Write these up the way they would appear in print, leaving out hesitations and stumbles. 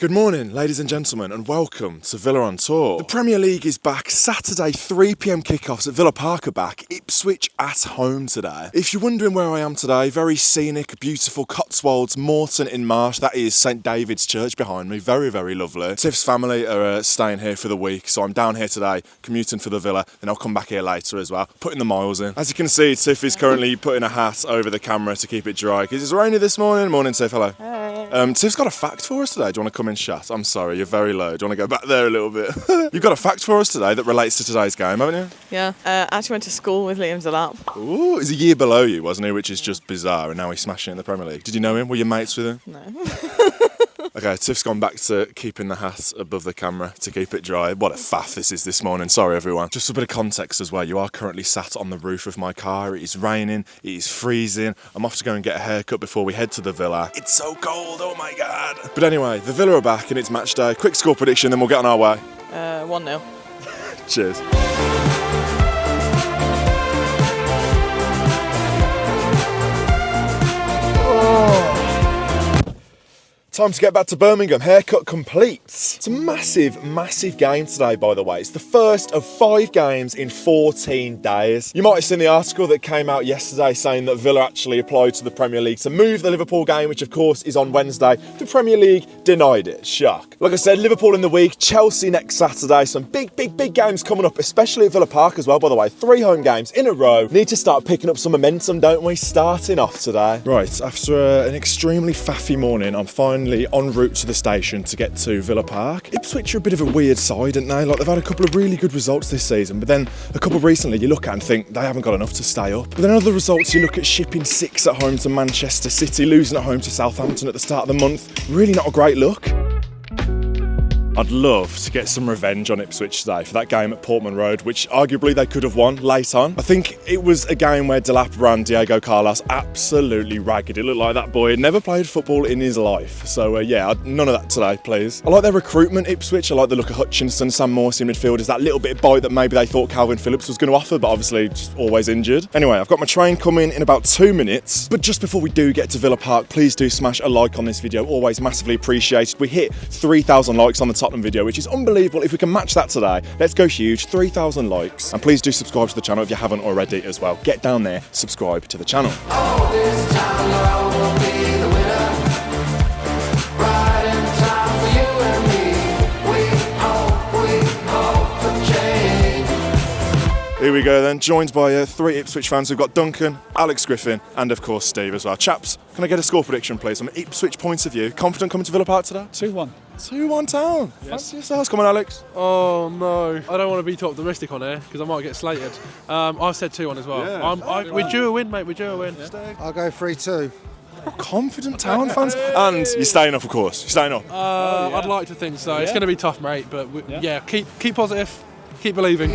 Good morning, ladies and gentlemen, and welcome to Villa on Tour. The Premier League is back. Saturday, 3 p.m. kickoffs at Villa Park are back. Ipswich at home today. If you're wondering where I am today, very scenic, beautiful Cotswolds, Morton in Marsh. That is St David's Church behind me. Very, very lovely. Tiff's family are staying here for the week, so I'm down here today, commuting for the Villa. Then I'll come back here later as well, putting the miles in. As you can see, Tiff is currently putting a hat over the camera to keep it dry because it's rainy this morning. Morning, Tiff. Hello. Hey. Tiff's got a fact for us today. Do you want to come in chat? I'm sorry, you're very low. Do you want to go back there a little bit? You've got a fact for us today that relates to today's game, haven't you? Yeah, I actually went to school with Liam Delap. Ooh, he's a year below you, wasn't he? Which is just bizarre, and now he's smashing it in the Premier League. Did you know him? Were you mates with him? No. Okay, Tiff's gone back to keeping the hat above the camera to keep it dry. What a faff this is this morning. Sorry, everyone. Just a bit of context as well. You are currently sat on the roof of my car. It is raining. It is freezing. I'm off to go and get a haircut before we head to the Villa. It's so cold. Oh, my God. But anyway, the Villa are back and it's match day. Quick score prediction, then we'll get on our way. 1-0. Cheers. Time to get back to Birmingham. Haircut complete. It's a massive, massive game today, by the way. It's the first of 5 games in 14 days. You might have seen the article that came out yesterday saying that Villa actually applied to the Premier League to move the Liverpool game, which of course is on Wednesday. The Premier League denied it. Shock. Like I said, Liverpool in the week, Chelsea next Saturday. Some big games coming up, especially at Villa Park as well, by the way. 3 home games in a row. Need to start picking up some momentum, don't we? Starting off today. Right, after an extremely faffy morning, I'm finally en route to the station to get to Villa Park. Ipswich are a bit of a weird side, aren't they? Like, they've had a couple of really good results this season, but then a couple recently you look at and think they haven't got enough to stay up. But then other results, you look at shipping 6 at home to Manchester City, losing at home to Southampton at the start of the month. Really not a great look. I'd love to get some revenge on Ipswich today for that game at Portman Road, which arguably they could have won late on. I think it was a game where Delap ran Diego Carlos absolutely ragged. It looked like that boy had never played football in his life. So yeah, none of that today, please. I like their recruitment, Ipswich. I like the look of Hutchinson, Sam Morse in midfield. Is that little bit of bite that maybe they thought Calvin Phillips was going to offer, but obviously just always injured. Anyway, I've got my train coming in about 2 minutes. But just before we do get to Villa Park, please do smash a like on this video. Always massively appreciated. We hit 3,000 likes on the Tottenham video, which is unbelievable. If we can match that today, let's go huge. 3,000 likes. And please do subscribe to the channel if you haven't already as well. Get down there, subscribe to the channel. Oh, this time I will be the winner. Right in time for you and me. We hope for change. Here we go then, joined by 3 Ipswich fans. We've got Duncan, Alex Griffin, and of course Steve as well. Chaps, can I get a score prediction, please, from an Ipswich point of view? Confident coming to Villa Park today? 2-1. 2-1 Town. Yes. Fancy yourselves. Come on, Alex. Oh no, I don't want to be too optimistic on here because I might get slated. I've said 2-1 as well. Yeah. We're due a win, mate. We're due a win. Yeah. I'll go 3-2. Confident Town fans. And you're staying up, of course. You're staying up. I'd like to think so. It's going to be tough, mate. But keep positive, keep believing.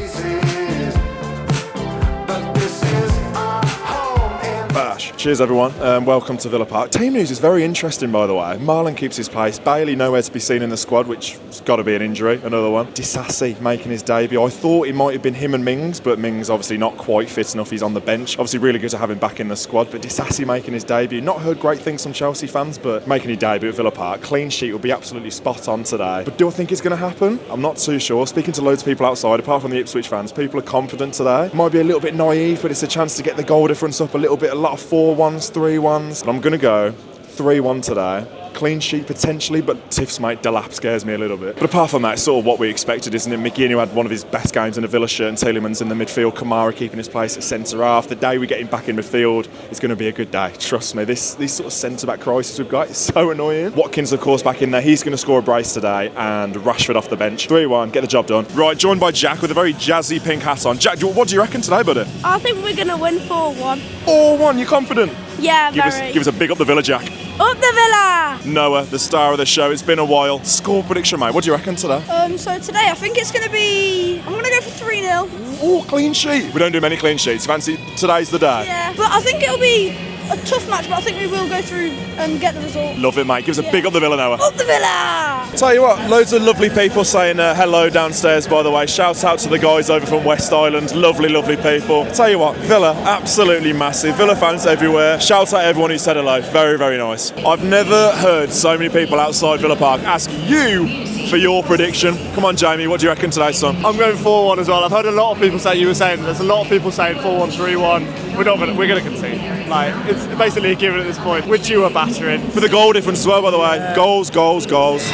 Bash. Cheers, everyone. Welcome to Villa Park. Team news is very interesting, by the way. Marlon keeps his pace. Bailey nowhere to be seen in the squad, which has got to be an injury. Another one. Disassi making his debut. I thought it might have been him and Mings, but Mings obviously not quite fit enough. He's on the bench. Obviously really good to have him back in the squad, but Disassi making his debut. Not heard great things from Chelsea fans, but making his debut at Villa Park. Clean sheet will be absolutely spot on today. But do I think it's going to happen? I'm not too sure. Speaking to loads of people outside, apart from the Ipswich fans, people are confident today. Might be a little bit naive, but it's a chance to get the goal difference up a little bit. A lot of 4-1s, 3-1s. But I'm going to go 3-1 today. Clean sheet potentially, but Tiff's mate Delap scares me a little bit. But apart from that, it's sort of what we expected, isn't it? McGinn, who had one of his best games in a Villa shirt, and Tielemans in the midfield, Kamara keeping his place at centre-half. The day we get him back in midfield is going to be a good day. Trust me, these sort of centre-back crisis we've got is so annoying. Watkins, of course, back in there. He's going to score a brace today, and Rashford off the bench. 3-1, get the job done. Right, joined by Jack with a very jazzy pink hat on. Jack, what do you reckon today, buddy? I think we're going to win 4-1. 4-1, you confident? Yeah, Give us a big up the Villa, Jack. Up the Villa! Noah, the star of the show. It's been a while. Score prediction, mate. What do you reckon today? So today I think it's going to be... I'm going to go for 3-0. Oh, clean sheet. We don't do many clean sheets. Fancy today's the day. Yeah, but I think it'll be a tough match, but I think we will go through and get the result. Love it, mate. Give us a big up the Villa now. Up the Villa! Tell you what, loads of lovely people saying hello downstairs, by the way. Shout out to the guys over from West Island. Lovely, lovely people. Tell you what, Villa, absolutely massive. Villa fans everywhere. Shout out everyone who said hello. Very, very nice. I've never heard so many people outside Villa Park ask you for your prediction. Come on, Jamie, what do you reckon today, son? I'm going 4-1 as well. I've heard a lot of people say, you were saying, there's a lot of people saying 4-1, 3-1. We're going to concede. Like, it's basically a given at this point. We're due a battering. For the goal difference as well, by the way. Yeah. Goals, goals, goals.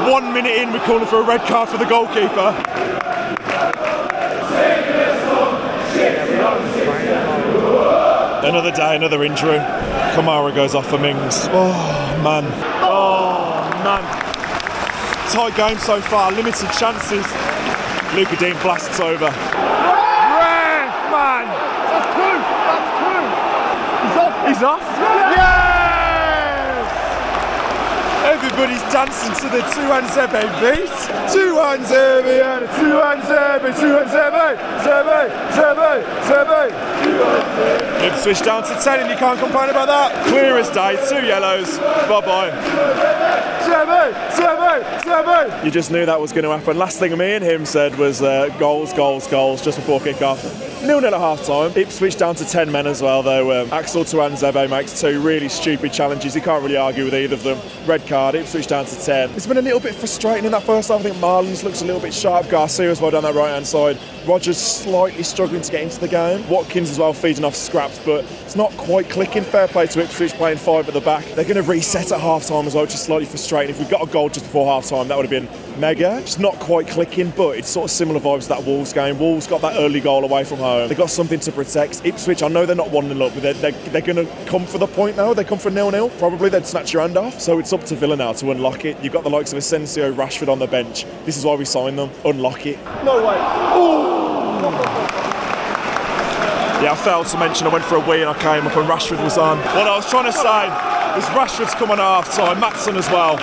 One minute in, we're calling for a red card for the goalkeeper. Another day, another injury. Kamara goes off for Mings. Oh, man. Oh, man. Tight game so far, limited chances. Luca Dean blasts over. Ref, man! That's two! He's off? Yes! Everybody's dancing to the two-hand Zebe beat. Two-hand Zebe and a two-hand Zebe, two-hand Zebe, Zebe, Zebe, Zebe. Ipswich down to 10 and you can't complain about that. Clear as day, 2 yellows. Bye-bye. Zebe, Zebe, Zebe. You just knew that was going to happen. Last thing me and him said was goals, goals, goals just before kick-off. 0-0 at half-time. Ipswich down to 10 men as well, though. Axel Tuanzebe makes 2 really stupid challenges. You can't really argue with either of them. Red card, Ipswich down to 10. It's been a little bit frustrating in that first half. I think Marlins looks a little bit sharp. Garcia as well down that right-hand side. Rogers slightly struggling to get into the game. Watkins as well feeding off scraps, but it's not quite clicking. Fair play to Ipswich playing 5 at the back. They're going to reset at half-time as well, which is slightly frustrating. If we got a goal just before half-time, that would have been mega. Just not quite clicking, but it's sort of similar vibes to that Wolves game. Wolves got that early goal away from home. They've got something to protect. Ipswich, I know they're not 1-0 up, but they're going to come for the point now. They come for 0-0. Probably they'd snatch your hand off. So it's up to Villa now to unlock it. You've got the likes of Asensio, Rashford on the bench. This is why we signed them. Unlock it. No way. Ooh. Yeah, I failed to mention I went for a wee and I came up and Rashford was on. What I was trying to say is Rashford's come on at half time, Maatsen as well.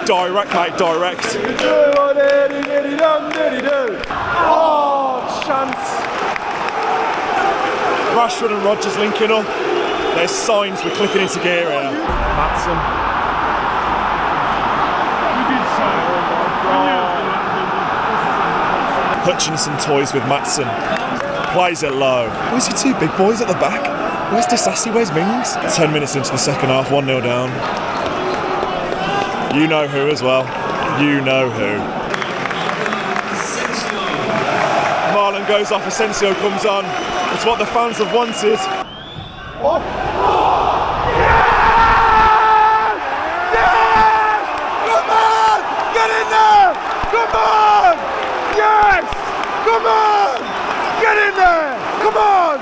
Direct, mate, direct. Oh, chance. Rashford and Rogers linking up. There's signs we're clicking into gear here. Maatsen. Hutchinson toys with Maatsen. Plays it low. Where's your 2 big boys at the back? Where's Disassi? Where's Mings? 10 minutes into the second half, 1-0 down. You know who as well. You know who. Marlon goes off, Asensio comes on. It's what the fans have wanted. Oh. Yes! Yes! Come on! Get in there! Come on! Yes! Come on! Get in there! Come on!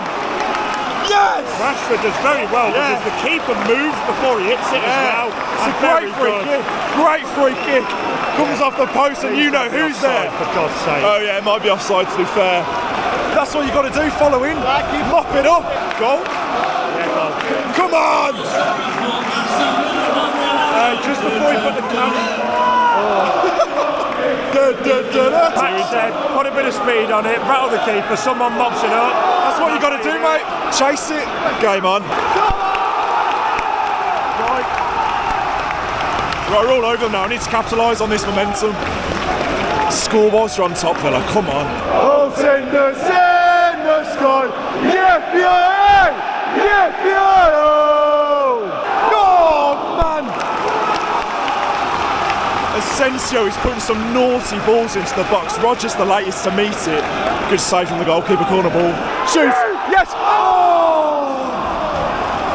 Yes! Rashford does very well because the keeper moves before he hits it as well. It's a great free kick. Great free kick. Comes off the post and you know who's there. For God's sake. Oh yeah, it might be offside to be fair. That's what you got to do, follow in. Mop it up. Goal. Yeah, goal. Come on! Just before he put the camera. Patch said, put a bit of speed on it, rattle the keeper, someone mops it up. That's what you got to do, mate. Chase it. Game on. Right, we're all over them now. I need to capitalise on this momentum. Score whilst you're on top, Villa. Come on. Oh, send the sky. Yeah, yeah, yeah, yeah. Oh, man. Asensio is putting some naughty balls into the box. Rogers the latest to meet it. Good save from the goalkeeper, corner ball. Shoot! Yes! Oh!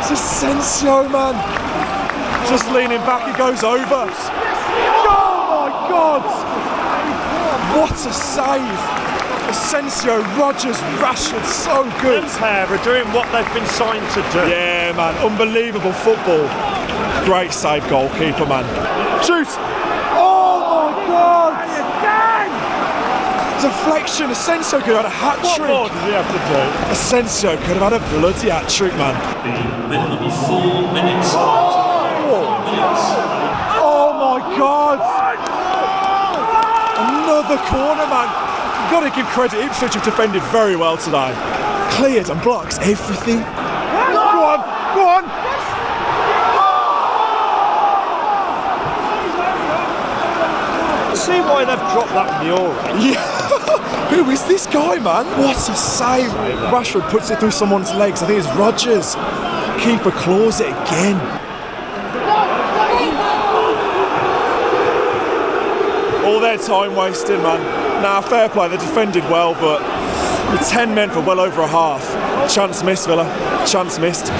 It's Asensio, man. Just leaning back, it goes over. Oh my God! What a save! Asensio, Rodgers, Rashford, so good. Them pair are doing what they've been signed to do. Yeah, man, unbelievable football. Great save, goalkeeper, man. Shoot! Oh my God! Deflection. Asensio could have had a hat What trick. more does he have to do? Asensio could have had a bloody hat trick, man. Oh my God! Another corner, man. You've got to give credit. Ipswich have defended very well today. Cleared and blocks everything. Go on, go on. See why they've dropped that Muir. Yeah. Who is this guy, man? What a save. Rashford puts it through someone's legs. I think it's Rodgers. Keeper claws it again. All their time wasted, man. Nah, fair play. They defended well, but with 10 men for well over a half. Chance missed, Villa. Chance missed.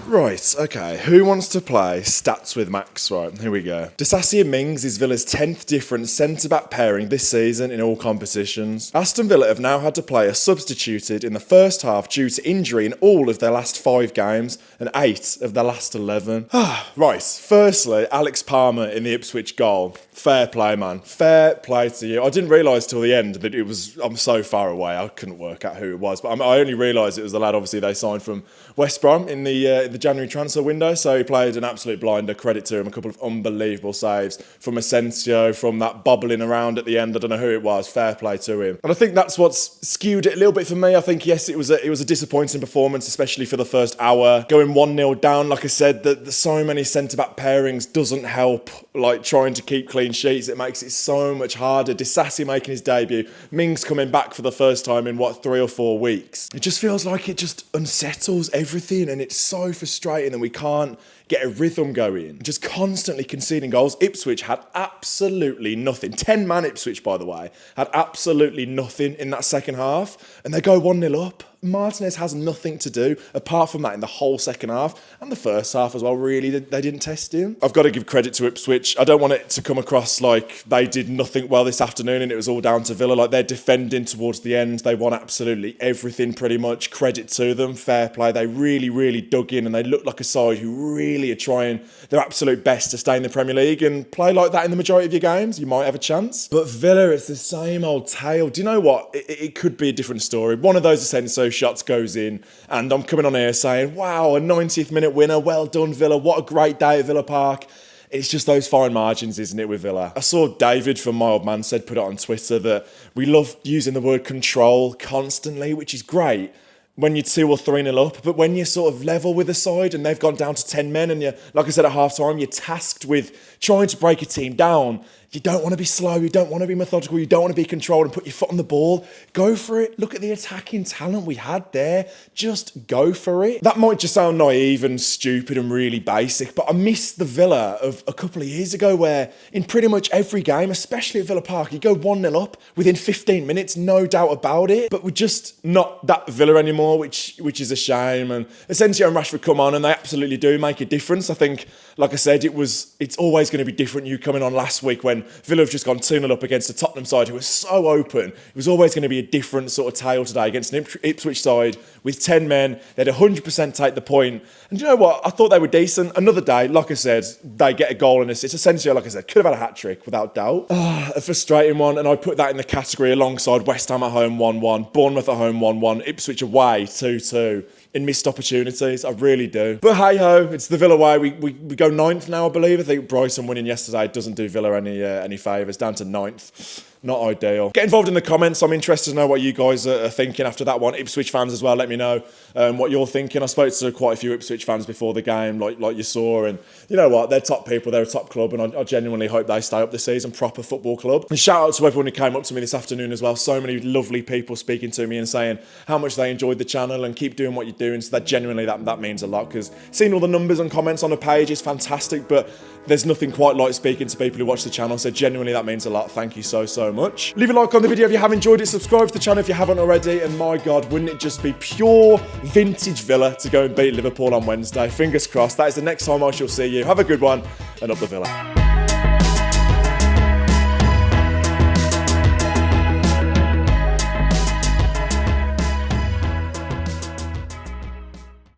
Right, okay, who wants to play stats with Max? Right, here we go. Disasi and Mings is Villa's 10th different centre-back pairing this season in all competitions. Aston Villa have now had to play a substituted in the first half due to injury in all of their last 5 games and 8 of their last 11. Right, firstly, Alex Palmer in the Ipswich goal. Fair play, man. Fair play to you. I didn't realise till the end that it was, I'm so far away, I couldn't work out who it was, but I only realised it was the lad, obviously, they signed from West Brom in the January transfer window, so he played an absolute blinder. Credit to him, a couple of unbelievable saves from Asensio, from that bobbling around at the end. I don't know who it was. Fair play to him. And I think that's what's skewed it a little bit for me. I think, yes, it was a disappointing performance, especially for the first hour. Going 1-0 down, like I said, the so many centre-back pairings doesn't help, like trying to keep clean sheets. It makes it so much harder. Disasi making his debut, Mings coming back for the first time in, 3 or 4 weeks. It just feels like it just unsettles everything, and it's so frustrating and we can't get a rhythm going. Just constantly conceding goals. Ipswich had absolutely nothing. 10-man Ipswich, by the way, had absolutely nothing in that second half, and they go 1-0 up. Martinez has nothing to do apart from that in the whole second half and the first half as well. Really, they didn't test him. I've got to give credit to Ipswich. I don't want it to come across like they did nothing well this afternoon and it was all down to Villa. Like, they're defending towards the end. They won absolutely everything pretty much. Credit to them. Fair play. They really, really dug in and they look like a side who really are trying their absolute best to stay in the Premier League, and play like that in the majority of your games, you might have a chance. But Villa, it's the same old tale. Do you know what? It could be a different story. One of those Asensio shots goes in and I'm coming on here saying, wow, a 90th minute winner, well done Villa, what a great day at Villa Park. It's just those fine margins, isn't it, with Villa? I saw David from My Old Man Said put it on Twitter that we love using the word control constantly, which is great when you're 2 or 3-0 up, but when you're sort of level with a side and they've gone down to 10 men and you're, like I said at half time, you're tasked with trying to break a team down. You don't want to be slow, you don't want to be methodical, you don't want to be controlled and put your foot on the ball. Go for it. Look at the attacking talent we had there. Just go for it. That might just sound naive and stupid and really basic, but I miss the Villa of a couple of years ago where in pretty much every game, especially at Villa Park, you go 1-0 up within 15 minutes, no doubt about it. But we're just not that Villa anymore, which is a shame. And Asensio and Rashford come on and they absolutely do make a difference. I think, like I said, it's always going to be different. You coming on last week when Villa have just gone 2-0 up against a Tottenham side who was so open. It was always going to be a different sort of tale today against an Ipswich side with 10 men. They'd 100% take the point. And you know what? I thought they were decent. Another day, like I said, they get a goal and assist. Asensio, like I said, could have had a hat-trick without doubt. A frustrating one, and I put that in the category alongside West Ham at home 1-1, Bournemouth at home 1-1, Ipswich away 2-2. In missed opportunities, I really do. But hey-ho, it's the Villa way. We go 9th now, I believe. I think Bryson winning yesterday doesn't do Villa any favours. Down to 9th. Not ideal. Get involved in the comments. I'm interested to know what you guys are thinking after that one. Ipswich fans as well, let me know what you're thinking. I spoke to quite a few Ipswich fans before the game, like you saw, and you know what? They're top people. They're a top club, and I genuinely hope they stay up this season. Proper football club. And shout out to everyone who came up to me this afternoon as well. So many lovely people speaking to me and saying how much they enjoyed the channel and keep doing what you're doing. So that genuinely, that means a lot, because seeing all the numbers and comments on the page is fantastic, but there's nothing quite like speaking to people who watch the channel, so genuinely that means a lot. Thank you so much. Leave a like on the video if you have enjoyed it, subscribe to the channel if you haven't already, and my God, wouldn't it just be pure vintage Villa to go and beat Liverpool on Wednesday? Fingers crossed. That is the next time I shall see you. Have a good one, and up the Villa.